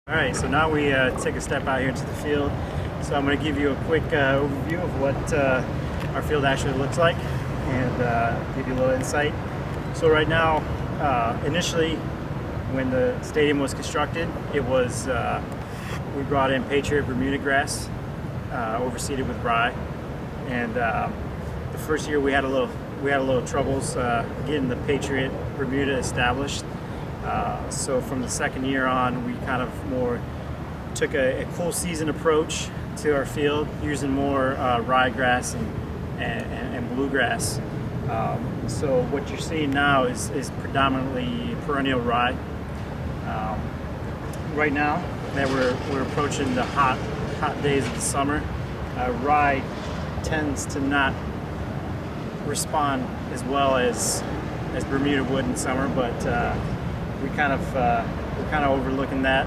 All right, so now we take a step out here into the field. So I'm going to give you a quick overview of what our field actually looks like and give you a little insight. So right now, initially, when the stadium was constructed, it was we brought in Patriot Bermuda grass, overseeded with rye, and the first year we had a little troubles getting the Patriot Bermuda established. So from the second year on, we kind of more took a cool season approach to our field, using more ryegrass and bluegrass. So what you're seeing now is predominantly perennial rye. Right now that we're approaching the hot days of the summer, rye tends to not respond as well as Bermuda would in summer, but we're kind of overlooking that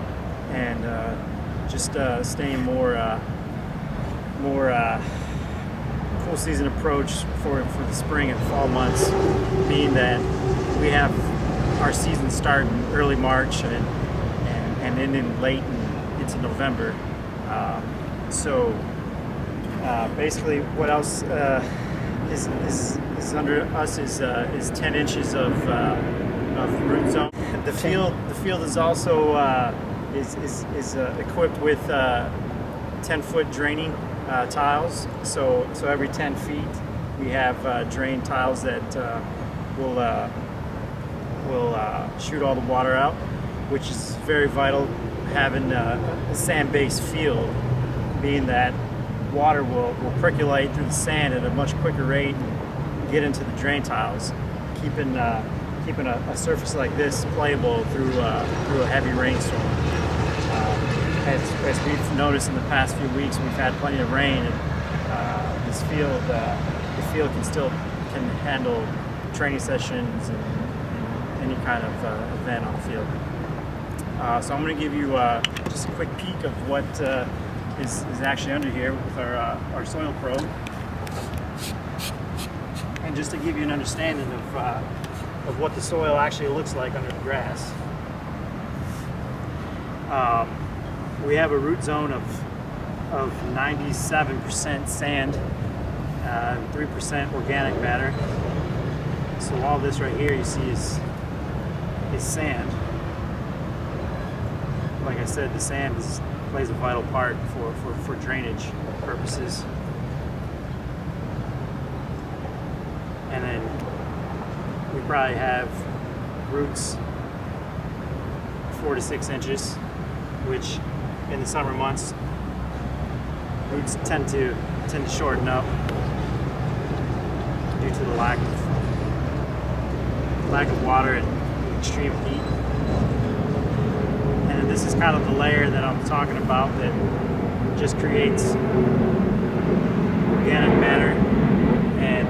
and just staying more full season approach for the spring and fall months, being that we have our season starting early March and ending late into November. So basically, what else is under us is 10 inches of root zone. The field is also is equipped with 10-foot draining tiles. So every 10 feet we have drain tiles that will shoot all the water out, which is very vital having a sand-based field, being that water will percolate through the sand at a much quicker rate and get into the drain tiles, keeping a surface like this playable through a heavy rainstorm. As we've noticed in the past few weeks, we've had plenty of rain, and this field, the field can handle training sessions and any kind of event on the field. So I'm going to give you just a quick peek of what is actually under here with our soil probe, and just to give you an understanding of what the soil actually looks like under the grass. We have a root zone of 97% sand, 3% organic matter. So all this right here you see is sand. Like I said, the sand plays a vital part for drainage purposes. And then we probably have roots 4 to 6 inches, which in the summer months roots tend to shorten up due to the lack of water and extreme heat. And then this is kind of the layer that I'm talking about that just creates organic matter and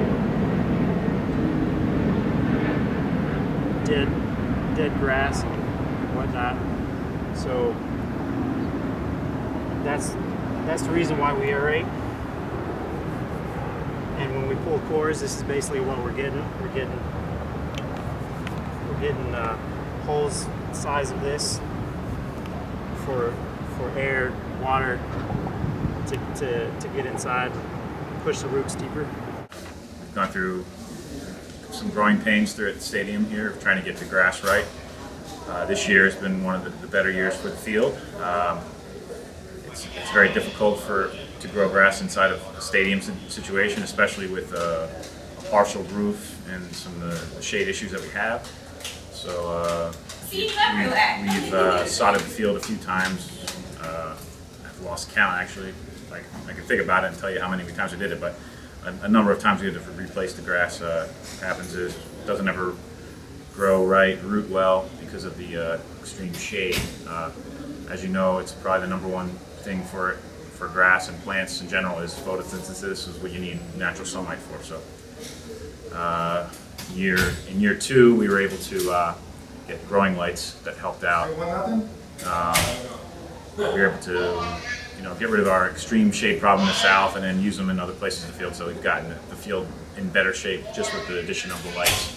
dead grass and whatnot. So that's the reason why we aerate. And when we pull cores, this is basically what we're getting. We're getting holes the size of this for air, water to get inside, push the roots deeper. We've gone through some growing pains through at the stadium here, trying to get the grass right. This year has been one of the better years for the field. It's very difficult to grow grass inside of a stadium situation, especially with a partial roof and some of the shade issues that we have. So we've sodded the field a few times. I've lost count actually. I can think about it and tell you how many times we did it, but a number of times we had to replace the grass. Happens is it doesn't ever grow right, root well because of the extreme shade. As you know, it's probably the number one thing for grass and plants in general is photosynthesis. This is what you need natural sunlight for. So in year 2, we were able to get growing lights that helped out. We were able to get rid of our extreme shade problem in the south and then use them in other places in the field. So we've gotten the field in better shape just with the addition of the lights.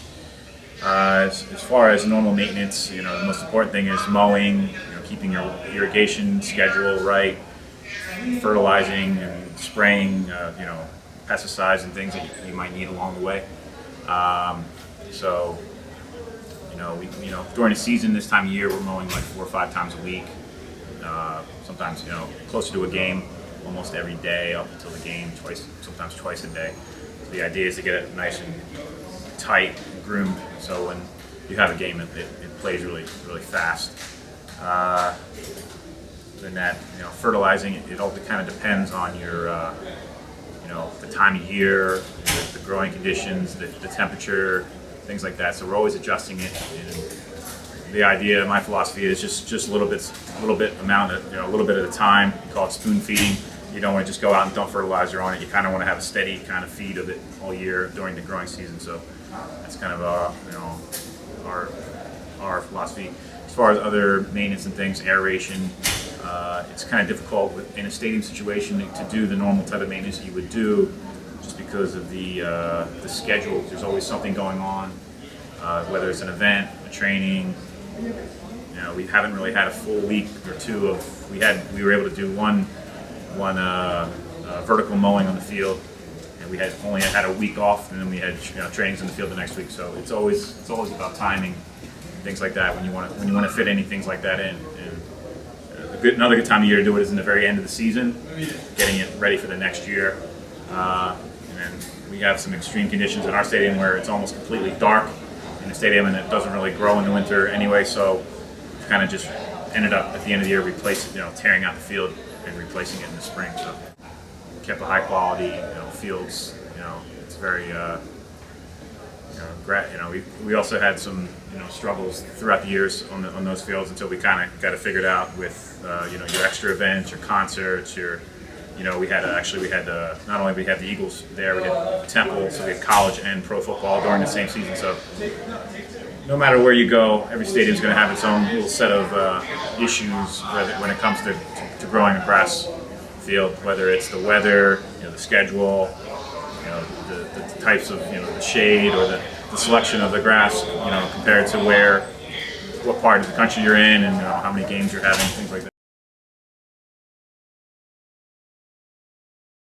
As far as normal maintenance, the most important thing is mowing, keeping your irrigation schedule right, fertilizing and spraying, pesticides and things that you might need along the way. So, during the season this time of year, we're mowing like 4 or 5 times a week. Sometimes, closer to a game, almost every day up until the game, sometimes twice a day. So the idea is to get it nice and tight, and groomed, so when you have a game, it plays really, really fast. Then that, fertilizing, it all kind of depends on your, the time of year, the growing conditions, the temperature, things like that. So we're always adjusting it. And the idea, my philosophy is just a little bit amount, a little bit at a time. We call it spoon feeding. You don't want to just go out and dump fertilizer on it. You kind of want to have a steady kind of feed of it all year during the growing season. So that's kind of our philosophy. As far as other maintenance and things, aeration, it's kind of difficult in a stadium situation to do the normal type of maintenance that you would do, just because of the schedule. There's always something going on, whether it's an event, a training. We haven't really had a full week or two of. We were able to do one vertical mowing on the field, and we had only had a week off, and then we had trainings in the field the next week. So it's always about timing, things like that when you want to fit any things like that in. And another good time of year to do it is in the very end of the season, getting it ready for the next year. And then we have some extreme conditions in our stadium where it's almost completely dark in the stadium, and it doesn't really grow in the winter anyway. So we kind of just ended up at the end of the year tearing out the field and replacing it in the spring. So kept a high quality, fields. It's very, we also had some, struggles throughout the years on those fields until we kind of got it figured out with, your extra events, your concerts, we had not only we had the Eagles there, we had Temple, so we had college and pro football during the same season. So no matter where you go, every stadium is going to have its own little set of issues when it comes to growing a grass field, whether it's the weather, the schedule, the types of the shade or the selection of the grass, compared to what part of the country you're in and how many games you're having, things like that.